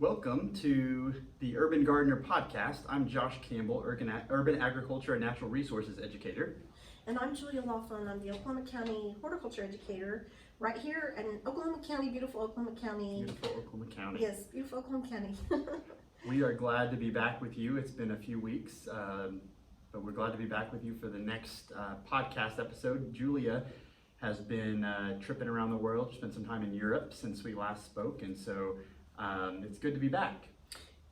Welcome to the Urban Gardener Podcast. I'm Josh Campbell, Urban Agriculture and Natural Resources Educator. And I'm Julia Laughlin. I'm the Oklahoma County Horticulture Educator right here in Oklahoma County, beautiful Oklahoma County. Beautiful Oklahoma County. Yes, beautiful Oklahoma County. We are glad to be back with you. It's been a few weeks, but we're glad to be back with you for the next podcast episode. Julia has been tripping around the world, spent some time in Europe since we last spoke, and so it's good to be back.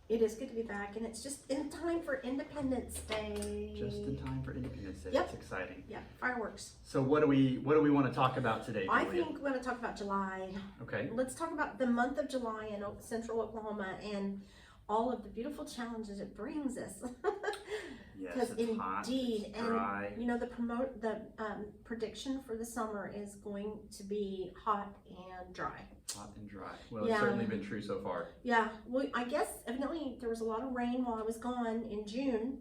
It is good to be back, and it's just in time for Independence Day. Just in time for Independence Day. Yep. It's exciting. Yeah, fireworks. So what do we want to talk about today, Julia? I think we're going to talk about July. Okay. Let's talk about the month of July in central Oklahoma and all of the beautiful challenges it brings us. Yes, it's hot, it's dry. And you know the prediction for the summer is going to be hot and dry. Hot and dry. Well, it's certainly been true so far. Yeah. Well, I guess evidently there was a lot of rain while I was gone in June.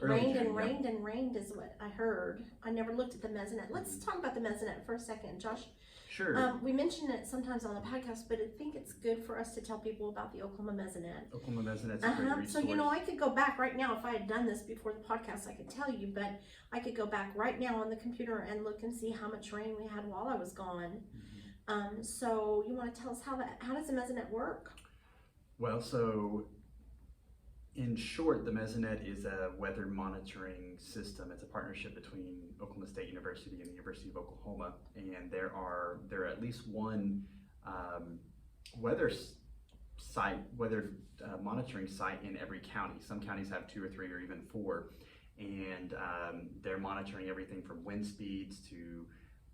Rained is what I heard. I never looked at the Mesonet. Let's talk about the Mesonet for a second, Josh. Sure. We mention it sometimes on the podcast, but I think it's good for us to tell people about the Oklahoma Mesonet. Oklahoma Mesonet's a great resource. So, you know, I could go back right now. If I had done this before the podcast, I could tell you, but I could go back right now on the computer and look and see how much rain we had while I was gone. Mm-hmm. So you want to tell us how does the Mesonet work? Well, so in short, the Mesonet is a weather monitoring system. It's a partnership between Oklahoma State University and the University of Oklahoma, and there are at least one weather monitoring site in every county. Some counties have 2 or 3 or even 4, and they're monitoring everything from wind speeds to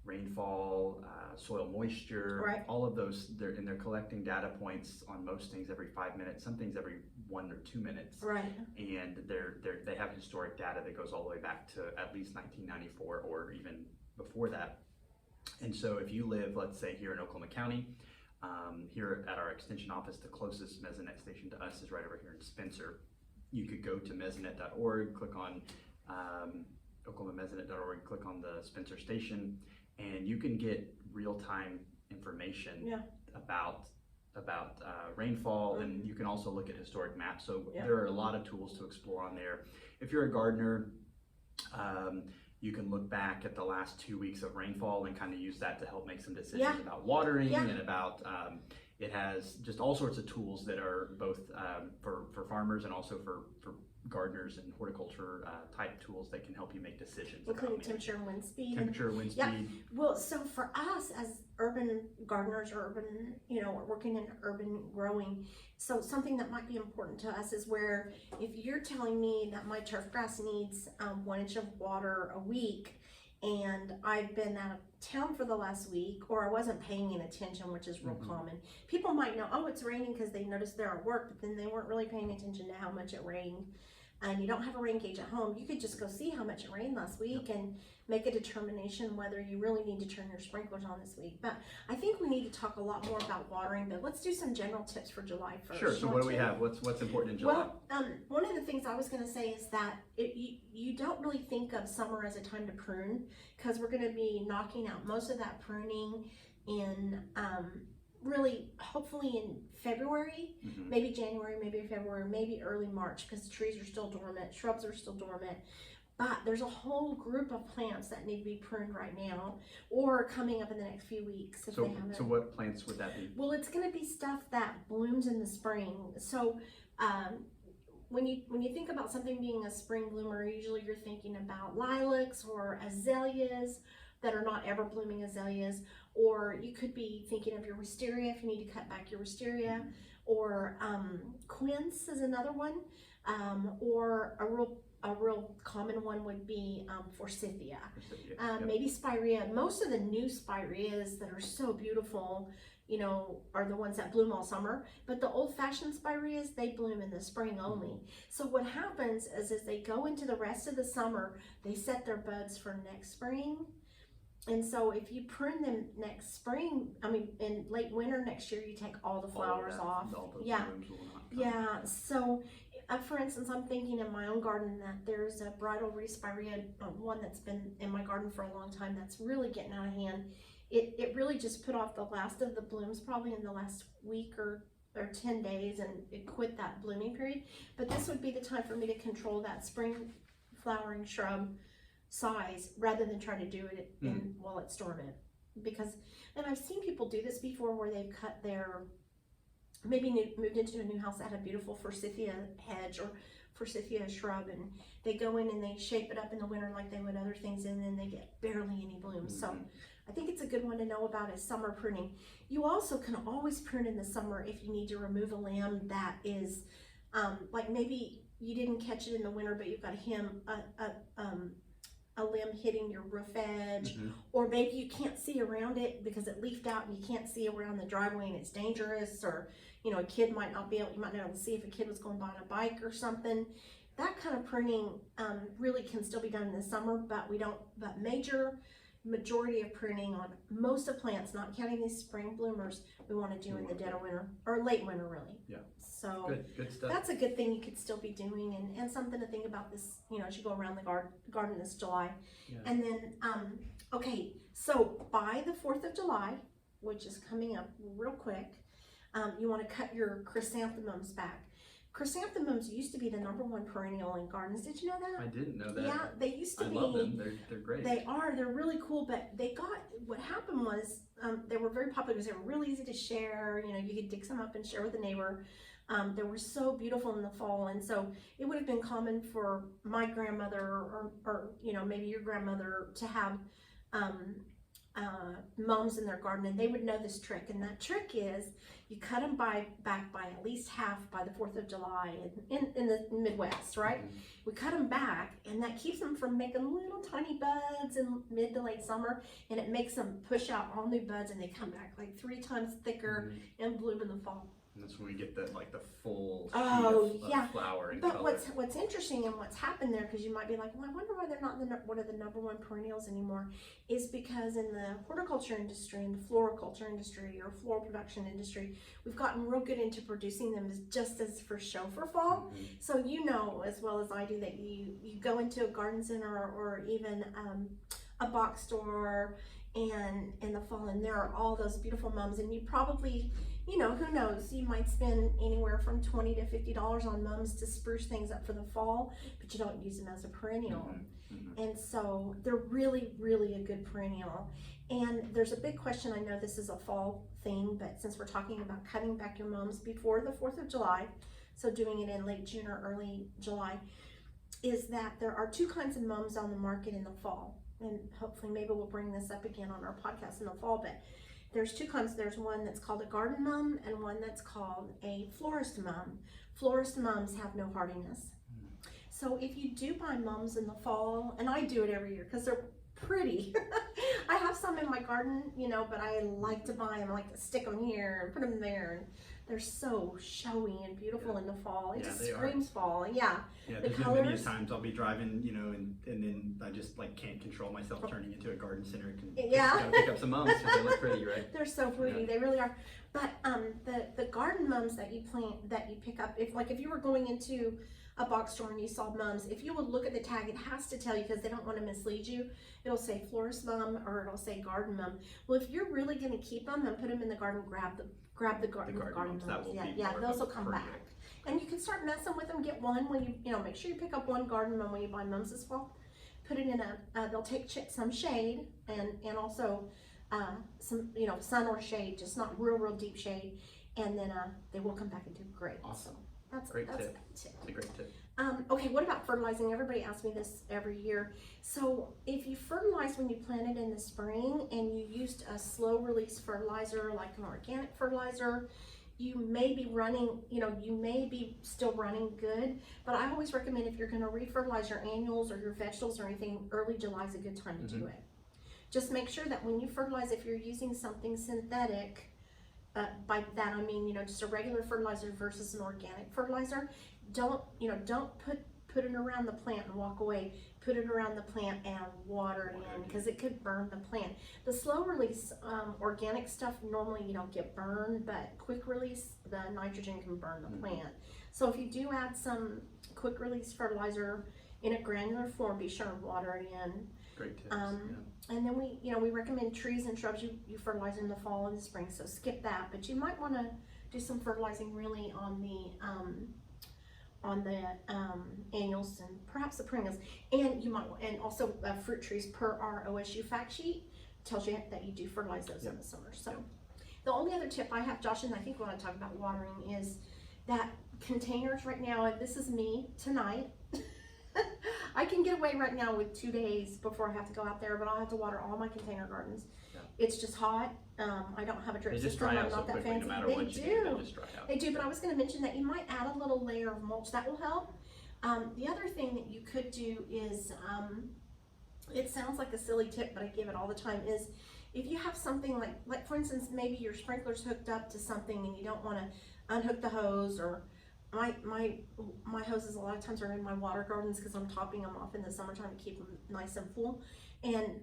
rainfall, soil moisture, right. All of those. They're collecting data points on most things every 5 minutes, some things every 1 or 2 minutes. Right. And they have historic data that goes all the way back to at least 1994 or even before that. And so if you live, let's say, here in Oklahoma County, here at our extension office, the closest Mesonet station to us is right over here in Spencer. You could go to mesonet.org, click on oklahomamesonet.org, click on the Spencer station, and you can get real-time information about rainfall, and you can also look at historic maps. So there are a lot of tools to explore on there. If you're a gardener, you can look back at the last 2 weeks of rainfall and kind of use that to help make some decisions about watering and about it has just all sorts of tools that are both for farmers and also for gardeners and horticulture type tools that can help you make decisions. Including temperature and wind speed. Wind speed. Well, so for us as urban gardeners or urban, working in urban growing, so something that might be important to us is where if you're telling me that my turf grass needs 1 inch of water a week, and I've been out of town for the last week, or I wasn't paying any attention, which is real common. People might know, oh, it's raining because they noticed they're at work, but then they weren't really paying attention to how much it rained. And you don't have a rain gauge at home. You could just go see how much it rained last week and make a determination whether you really need to turn your sprinklers on this week. But I think we need to talk a lot more about watering, but let's do some general tips for July first. Sure, so what do we have? What's important in July? Well, one of the things I was going to say is that you don't really think of summer as a time to prune, because we're going to be knocking out most of that pruning in really hopefully in February, maybe January, maybe February, maybe early March, because the trees are still dormant, shrubs are still dormant. But there's a whole group of plants that need to be pruned right now or coming up in the next few weeks. So what plants would that be? Well, it's going to be stuff that blooms in the spring. So when you think about something being a spring bloomer, usually you're thinking about lilacs or azaleas that are not ever blooming azaleas, or you could be thinking of your wisteria if you need to cut back your wisteria, or quince is another one, or a real common one would be forsythia. Maybe spirea. Most of the new spireas that are so beautiful, are the ones that bloom all summer, but the old-fashioned spireas, they bloom in the spring only. So what happens is as they go into the rest of the summer, they set their buds for next spring. And so if you prune them next spring, in late winter next year, you take all the flowers off. So for instance, I'm thinking in my own garden that there's a bridal wreath spirea, one that's been in my garden for a long time that's really getting out of hand. It really just put off the last of the blooms probably in the last week or or 10 days and it quit that blooming period. But this would be the time for me to control that spring flowering shrub size rather than try to do it while it's dormant. Because, and I've seen people do this before where they've cut their, maybe moved into a new house that had a beautiful forsythia hedge or forsythia shrub, and they go in and they shape it up in the winter like they would other things, and then they get barely any blooms. So I think it's a good one to know about is summer pruning. You also can always prune in the summer if you need to remove a limb that is, like maybe you didn't catch it in the winter, but you've got a limb hitting your roof edge, or maybe you can't see around it because it leafed out and you can't see around the driveway and it's dangerous, or you know, a kid might not be able, you might not be able to see if a kid was going by on a bike or something. That kind of pruning really can still be done in the summer, but majority of pruning on most of plants, not counting these spring bloomers, we want to do in the dead of winter or late winter, really. Yeah. So good stuff. That's a good thing you could still be doing, and something to think about this, you know, as you go around the garden this July. Yeah. And then, okay, so by the 4th of July, which is coming up real quick, you want to cut your chrysanthemums back. Chrysanthemums used to be the #1 perennial in gardens. Did you know that? I didn't know that. Yeah, they used to be. I love them. They're great. They're really cool, but what happened was, they were very popular because they were really easy to share. You know, you could dig some up and share with a neighbor. They were so beautiful in the fall, and so it would have been common for my grandmother or you know, maybe your grandmother to have mums in their garden, and they would know this trick. And that trick is you cut them back by at least half by the 4th of July in the Midwest, right? We cut them back, and that keeps them from making little tiny buds in mid to late summer, and it makes them push out all new buds, and they come back like 3 times thicker and bloom in the fall. And that's when we get the full sheet of flower and but color. What's interesting and what's happened there, because you might be like, well, I wonder why they're not one of the #1 perennials anymore, is because in the horticulture industry, in the floriculture industry or floral production industry, we've gotten real good into producing them just as for show for fall. So you know as well as I do that you go into a garden center or even a box store and in the fall, and there are all those beautiful mums, and you probably, you know, who knows, you might spend anywhere from $20 to $50 on mums to spruce things up for the fall, but you don't use them as a perennial. And so they're really, really a good perennial. And there's a big question, I know this is a fall thing, but since we're talking about cutting back your mums before the 4th of July, so doing it in late June or early July, is that there are 2 kinds of mums on the market in the fall. And hopefully maybe we'll bring this up again on our podcast in the fall, but there's 2 kinds. There's one that's called a garden mum and one that's called a florist mum. Florist mums have no hardiness. So if you do buy mums in the fall, and I do it every year because they're pretty. I have some in my garden, you know, but I like to buy them. I like to stick them here and put them there, and they're so showy and beautiful in the fall. It just screams fall. Yeah. Yeah, there's been many times I'll be driving, you know, and then I just like can't control myself turning into a garden center and gotta pick up some mums because they look pretty, right? They're so pretty. They really are. But the garden mums that you pick up, if you were going into a box store and you saw mums, if you would look at the tag, it has to tell you, because they don't want to mislead you. It'll say florist mum or it'll say garden mum. Well, if you're really going to keep them and put them in the garden, grab the garden mums. Those will come back. And you can start messing with them. Get one when you make sure you pick up one garden mum when you buy mums this fall. Put it in they'll take some shade and also some sun or shade, just not real deep shade, and then they will come back and do great. Awesome. So that's a good tip. It's a great tip. Okay, what about fertilizing? Everybody asks me this every year. So if you fertilize when you planted in the spring and you used a slow release fertilizer like an organic fertilizer, you may be still running good, but I always recommend if you're going to re-fertilize your annuals or your vegetables or anything, early July is a good time to do it. Just make sure that when you fertilize, if you're using something synthetic, by that I mean, just a regular fertilizer versus an organic fertilizer, don't put it around the plant and walk away. Put it around the plant and water it in, because it could burn the plant. The slow release organic stuff, normally you don't get burned, but quick release, the nitrogen can burn the plant. So if you do add some quick release fertilizer in a granular form, be sure and water it in. Great tips. And then we recommend trees and shrubs you fertilize in the fall and the spring, so skip that. But you might want to do some fertilizing really on the annuals and perhaps the perennials, and you might, and also fruit trees per our OSU fact sheet tells you that you do fertilize those in the summer. So the only other tip I have, Josh, and I think when I talk about watering, is that containers right now, and this is me tonight, I can get away right now with 2 days before I have to go out there, but I'll have to water all my container gardens. It's just hot. I don't have a drip system. I'm not that fancy. They do. They do, but I was going to mention that you might add a little layer of mulch. That will help. The other thing that you could do is, it sounds like a silly tip, but I give it all the time, is if you have something like for instance, maybe your sprinkler's hooked up to something and you don't want to unhook the hose, or my hoses a lot of times are in my water gardens because I'm topping them off in the summertime to keep them nice and full. And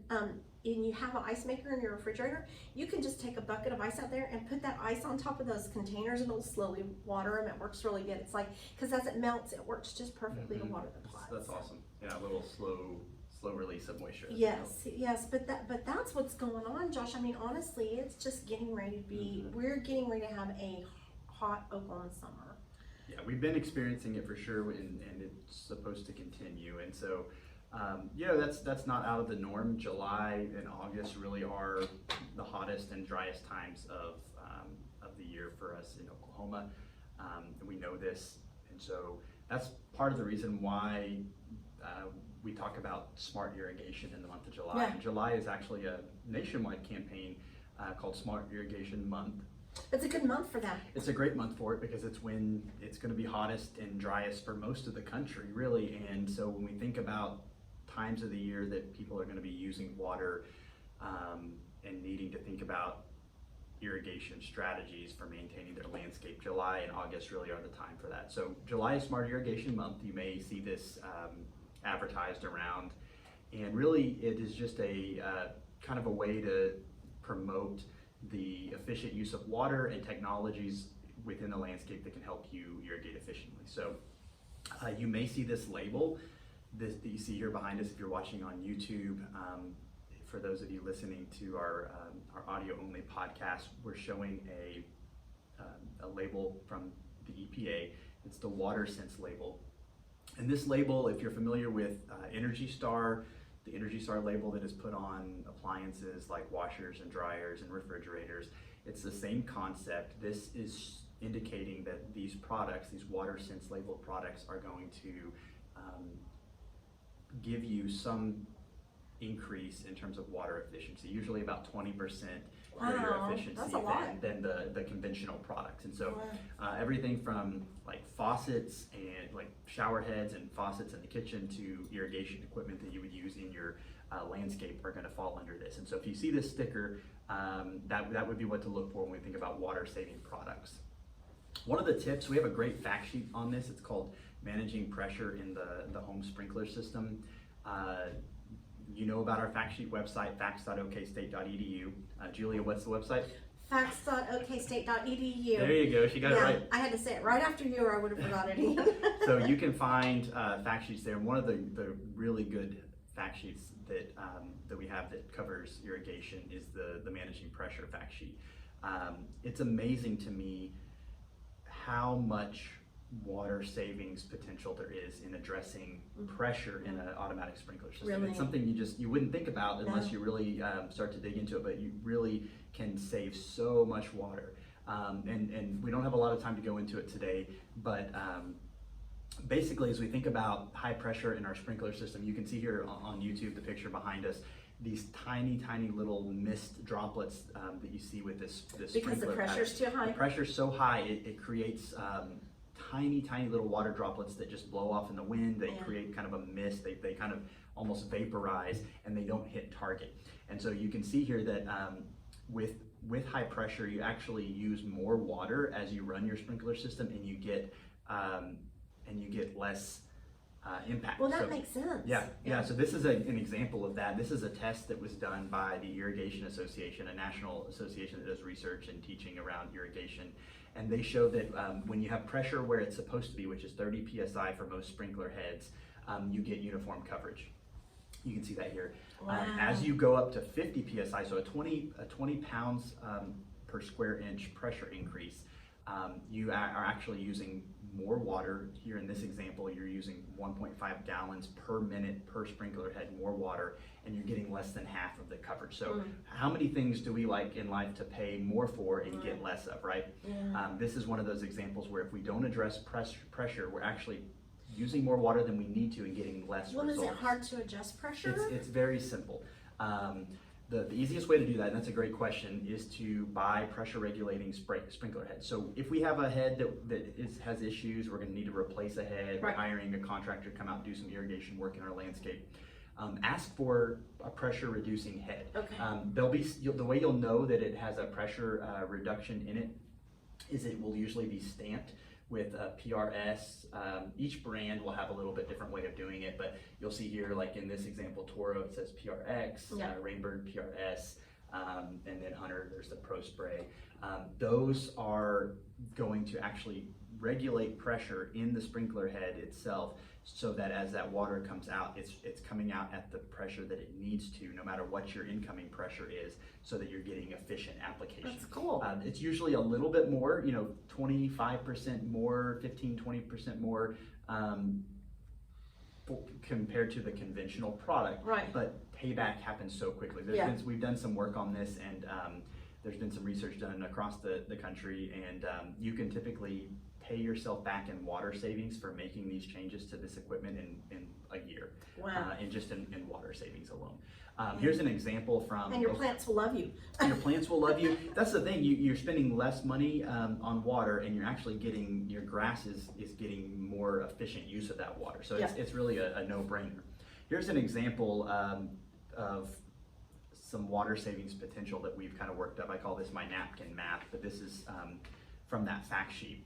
you have an ice maker in your refrigerator, you can just take a bucket of ice out there and put that ice on top of those containers, and it'll slowly water them. It works really good. It's like, because as it melts, it works just perfectly to water the plants. That's awesome. Yeah, a little slow release of moisture. Yes, but that's what's going on, Josh. I mean, honestly, it's just getting ready to be, we're getting ready to have a hot Oklahoma summer. Yeah, we've been experiencing it for sure, and it's supposed to continue. And so, that's not out of the norm. July and August really are the hottest and driest times of the year for us in Oklahoma. And we know this, and so that's part of the reason why we talk about smart irrigation in the month of July. And July is actually a nationwide campaign called Smart Irrigation Month. It's a good month for that. It's a great month for it because it's when it's going to be hottest and driest for most of the country, really. And so when we think about times of the year that people are going to be using water and needing to think about irrigation strategies for maintaining their landscape, July and August really are the time for that. So July is Smart Irrigation Month. You may see this advertised around, and really it is just a kind of a way to promote the efficient use of water and technologies within the landscape that can help you irrigate efficiently. So you may see this label that you see here behind us if you're watching on YouTube. For those of you listening to our audio only podcast, we're showing a label from the EPA. It's the Water Sense label. And this label, if you're familiar with Energy Star, the Energy Star label that is put on appliances like washers and dryers and refrigerators, it's the same concept. This is indicating that these products, these Water Sense labeled products, are going to give you some increase in terms of water efficiency, usually about 20% greater efficiency than the conventional products. And so everything from like faucets and like shower heads and faucets in the kitchen to irrigation equipment that you would use in your landscape are going to fall under this. And so if you see this sticker, that would be what to look for when we think about water saving products. One of the tips, we have a great fact sheet on this. It's called Managing Pressure in the Home Sprinkler System. You know about our fact sheet website, facts.okstate.edu. Julia, what's the website? facts.okstate.edu. There you go, she got it right. I had to say it right after you, or I would have forgot it. So you can find fact sheets there. And one of the really good fact sheets that we have that covers irrigation is the Managing Pressure fact sheet. It's amazing to me how much water savings potential there is in addressing pressure in an automatic sprinkler system. Really? It's something you wouldn't think about unless you really start to dig into it, but you really can save so much water. And we don't have a lot of time to go into it today, but basically as we think about high pressure in our sprinkler system, you can see here on YouTube the picture behind us, these tiny little mist droplets that you see with this because sprinkler the pressure's too high. The pressure's so high, it creates tiny little water droplets that just blow off in the wind. They create kind of a mist. They kind of almost vaporize, and they don't hit target. And so you can see here that with high pressure, you actually use more water as you run your sprinkler system, and you get less impact. Well, that makes sense. Yeah. So this is an example of that. This is a test that was done by the Irrigation Association, a national association that does research and teaching around irrigation. And they show that when you have pressure where it's supposed to be, which is 30 psi for most sprinkler heads, you get uniform coverage. You can see that here. Wow. As you go up to 50 psi, so a 20 pounds per square inch pressure increase, you are actually using more water. Here in this example, you're using 1.5 gallons per minute per sprinkler head more water, and you're getting less than half of the coverage. So how many things do we like in life to pay more for and get less of, right? This is one of those examples where if we don't address pressure, we're actually using more water than we need to and getting less results. Is it hard to adjust pressure? It's very simple. The easiest way to do that, and that's a great question, is to buy pressure regulating sprinkler heads. So if we have a head that has issues, we're going to need to replace a head, we're hiring a contractor to come out and do some irrigation work in our landscape. Ask for a pressure reducing head. The way you'll know that it has a pressure reduction in it is it will usually be stamped with PRS. Each brand will have a little bit different way of doing it, but you'll see here, like in this example, Toro, it says PRX, Rainbird PRS, and then Hunter, there's the Pro Spray. Those are going to actually regulate pressure in the sprinkler head itself, so that as that water comes out, it's coming out at the pressure that it needs to, no matter what your incoming pressure is, so that you're getting efficient application. That's cool. It's usually a little bit more, 25% more, 15-20% more compared to the conventional product. Right. But payback happens so quickly. We've done some work on this, and there's been some research done across the country, and you can typically pay yourself back in water savings for making these changes to this equipment in a year. Wow. And just in water savings alone. Here's an example from... And your plants will love you. Your plants will love you. That's the thing, you're spending less money on water, and you're actually getting, your grass is getting more efficient use of that water. So it's really a no-brainer. Here's an example of some water savings potential that we've kind of worked up. I call this my napkin math, but this is from that fact sheet.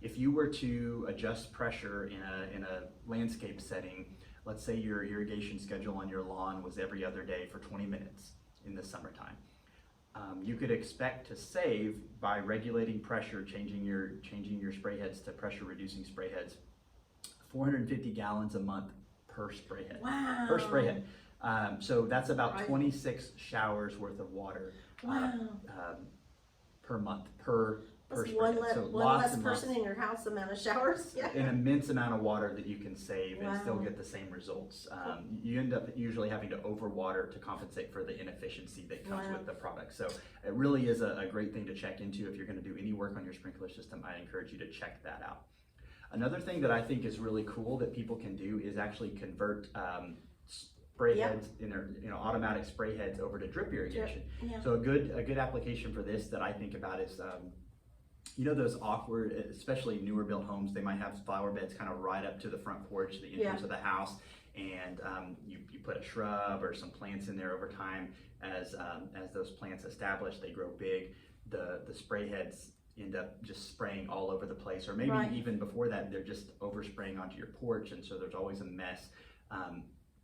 If you were to adjust pressure in a landscape setting, let's say your irrigation schedule on your lawn was every other day for 20 minutes in the summertime. You could expect to save, by regulating pressure, changing your spray heads to pressure reducing spray heads, 450 gallons a month per spray head. Wow. Per spray head. So that's about 26 showers worth of water per month per one less person in your house amount of showers. An immense amount of water that you can save and still get the same results. You end up usually having to overwater to compensate for the inefficiency that comes with the product. So it really is a great thing to check into. If you're going to do any work on your sprinkler system, I encourage you to check that out. Another thing that I think is really cool that people can do is actually convert spray heads, automatic spray heads over to drip irrigation. So a good application for this that I think about is those awkward, especially newer built homes, they might have flower beds kind of right up to the front porch, the entrance of the house, and you put a shrub or some plants in there over time. As those plants establish, they grow big, the spray heads end up just spraying all over the place, or maybe even before that, they're just overspraying onto your porch, and so there's always a mess.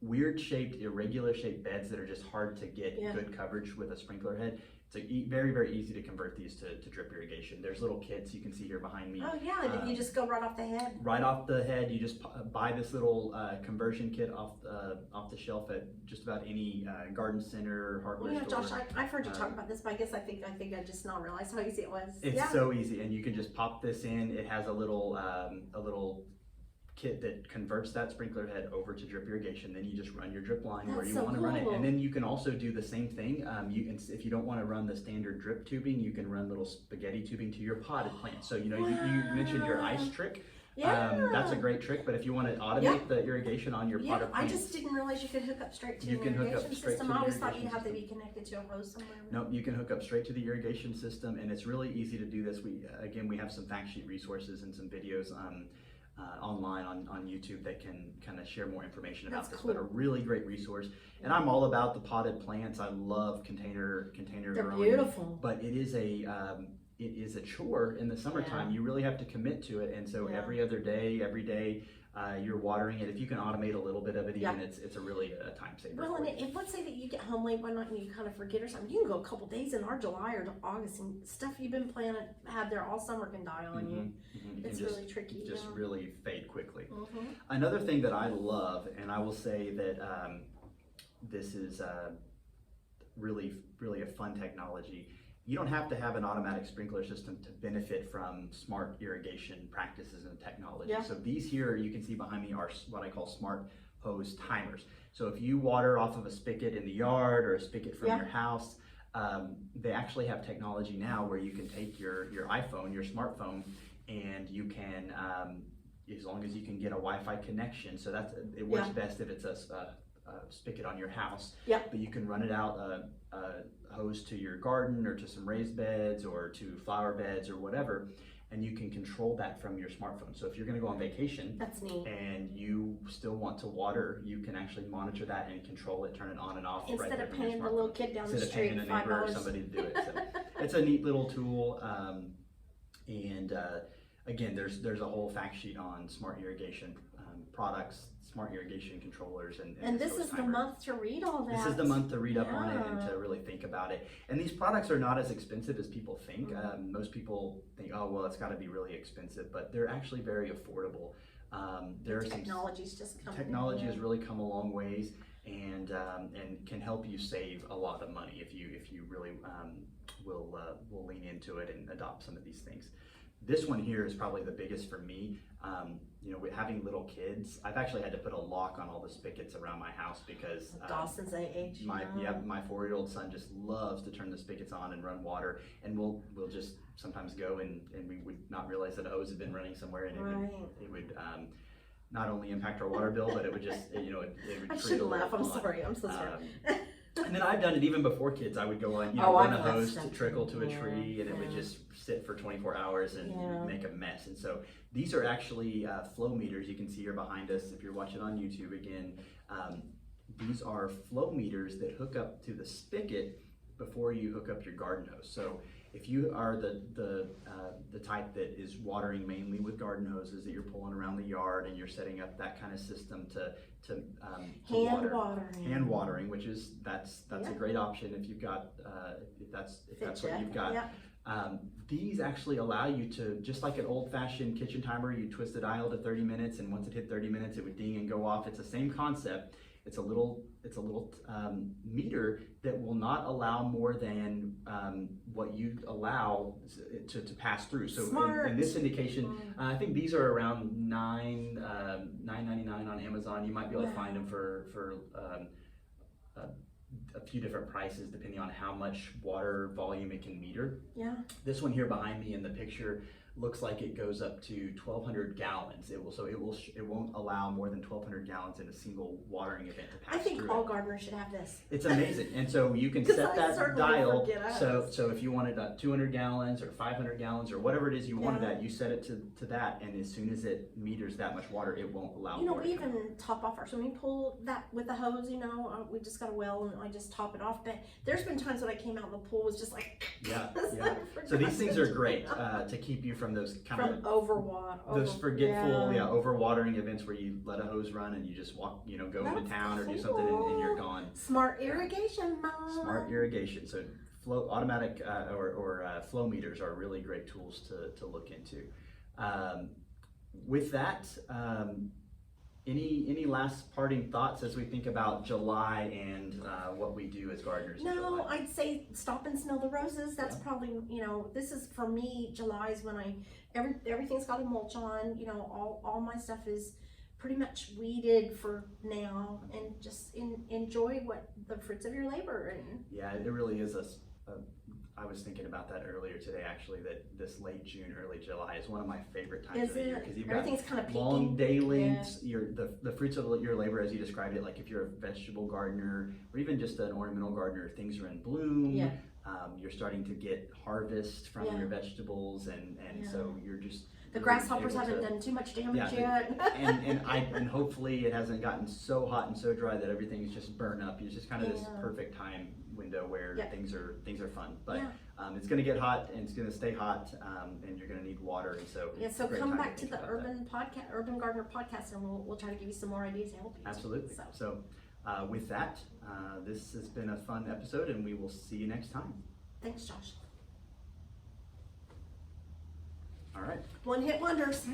Weird shaped, irregular shaped beds that are just hard to get good coverage with a sprinkler head. It's very, very easy to convert these to drip irrigation. There's little kits you can see here behind me. Oh yeah, you just go right off the head. Right off the head, you just buy this little conversion kit off the shelf at just about any garden center, hardware store. Josh, I've heard you talk about this, but I guess I think I just not realized how easy it was. It's so easy, and you can just pop this in. It has a little kit that converts that sprinkler head over to drip irrigation. Then you just run your drip line where you want to run it, and then you can also do the same thing. If you don't want to run the standard drip tubing, you can run little spaghetti tubing to your potted plants. So you mentioned your ice trick. That's a great trick, but if you want to automate the irrigation on your potted plants, I just didn't realize you could hook up straight to the irrigation system. I always thought you'd have to be connected to a hose somewhere. No, you can hook up straight to the irrigation system, and it's really easy to do this. We have some fact sheet resources and some videos online on YouTube that can kind of share more information about this, but a really great resource. And I'm all about the potted plants. I love container They're growing. Beautiful. But it is a chore in the summertime. You really have to commit to it, and so every other day, every day, you're watering it. If you can automate a little bit of it, even it's a really a time saver. Well, and if let's say that you get home late one night and you kind of forget or something, you can go a couple days in our July or August, and stuff you've been planning had there all summer can die on you. It's really tricky. Just really fade quickly. Another thing that I love, and I will say that this is really a fun technology, you don't have to have an automatic sprinkler system to benefit from smart irrigation practices and technology. Yeah. So these here, you can see behind me, are what I call smart hose timers. So if you water off of a spigot in the yard or a spigot from your house, they actually have technology now where you can take your iPhone, your smartphone, and you can, as long as you can get a Wi-Fi connection, so it works best if it's a spigot on your house. But you can run it out a hose to your garden or to some raised beds or to flower beds or whatever, and you can control that from your smartphone. So if you're going to go on vacation, that's neat, and you still want to water, you can actually monitor that and control it, turn it on and off instead of paying the little kid down the street instead of paying a neighbor or somebody to do it. So it's a neat little tool, and again, there's a whole fact sheet on smart irrigation products, smart irrigation controllers, and this is the month to read all that. This is the month to read up on it and to really think about it. And these products are not as expensive as people think. Most people think, oh well, it's got to be really expensive, but they're actually very affordable. Technology has really come a long ways, and can help you save a lot of money if you really will lean into it and adopt some of these things. This one here is probably the biggest for me. You know, with having little kids, I've actually had to put a lock on all the spigots around my house because Dawson's age. My 4-year-old son just loves to turn the spigots on and run water, and we'll just sometimes go and we would not realize that a hose had been running somewhere, and it would not only impact our water bill, but it would just it would I shouldn't laugh. I'm sorry. I'm so sorry. And then I've done it even before kids. I would go on, run a hose to trickle to a tree, and it would just sit for 24 hours and make a mess. And so these are actually flow meters. You can see here behind us if you're watching on YouTube again. These are flow meters that hook up to the spigot before you hook up your garden hose. So if you are the type that is watering mainly with garden hoses, that you're pulling around the yard and you're setting up that kind of system to hand watering, which is that's a great option if you've got if that's what you've got. These actually allow you to, just like an old-fashioned kitchen timer, you twist the dial to 30 minutes, and once it hit 30 minutes, it would ding and go off. It's the same concept. It's a little meter that will not allow more than what you allow to pass through. So in this indication, I think these are around $9.99 on Amazon. You might be able to find them for a few different prices depending on how much water volume it can meter. This one here behind me in the picture looks like it goes up to 1,200 gallons. It won't allow more than 1,200 gallons in a single watering event to pass through. I think all gardeners should have this. It's amazing, and so you can set that dial. So if you wanted 200 gallons or 500 gallons or whatever it is you wanted, that you set it to that, and as soon as it meters that much water, it won't allow. We even top off our swimming pool that with the hose. We just got a well and I just top it off. But there's been times when I came out and the pool was just like So these things are great to keep you from those kind of forgetful, overwatering events where you let a hose run and you just walk, go into town or do something and you're gone. Smart irrigation, Mom. Smart irrigation. So automatic or flow meters are really great tools to look into. With that, any last parting thoughts as we think about July and what we do as gardeners? No, I'd say stop and smell the roses. That's probably, this is for me, July is when everything's got a mulch on, all my stuff is pretty much weeded for now, and just enjoy the fruits of your labor. And yeah, it really is I was thinking about that earlier today, actually, that this late June, early July is one of my favorite times of the year, because you've got kind of long day lengths. The fruits of your labor, as you described it, like if you're a vegetable gardener or even just an ornamental gardener, things are in bloom. You're starting to get harvest from your vegetables, and so you're just the grasshoppers haven't done too much damage yet. and hopefully it hasn't gotten so hot and so dry that everything's just burnt up. It's just kind of this perfect time window where things are fun, but it's going to get hot and it's going to stay hot, and you're going to need water, and so so come back to the Urban Gardener podcast, and we'll try to give you some more ideas to help you. Absolutely. So with that, this has been a fun episode, and we will see you next time. Thanks, Josh. All right. One hit wonders.